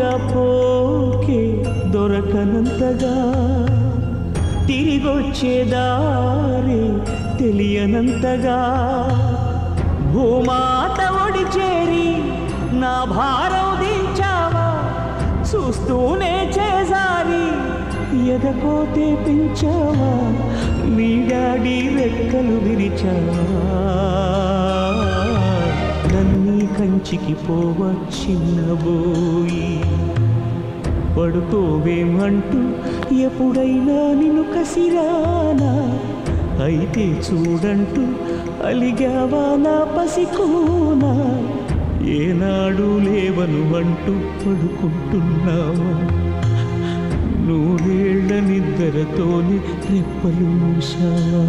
దూరంగా పోకే దొరకనంతగా తిరిగొచ్చే దారి తెలియనంతగా భూమాత ఒడి చేరి నా భారం దించావా చూస్తూనే చేసారి ఎదకోతే పెంచావా నీ డాడీ రెక్కలు విరిచావా నన్నీ కంచికి పోవచ్చిన్నబోయి పడుకోవేమంటూ ఎప్పుడైనా నిన్ను కసిరానా అయితే చూడంటూ అలిగావా నా పసికోనా ఏనాడు లేవను అంటూ పడుకుంటున్నావా నూరేళ్ల నిద్రతోని రెప్పలు మూసావా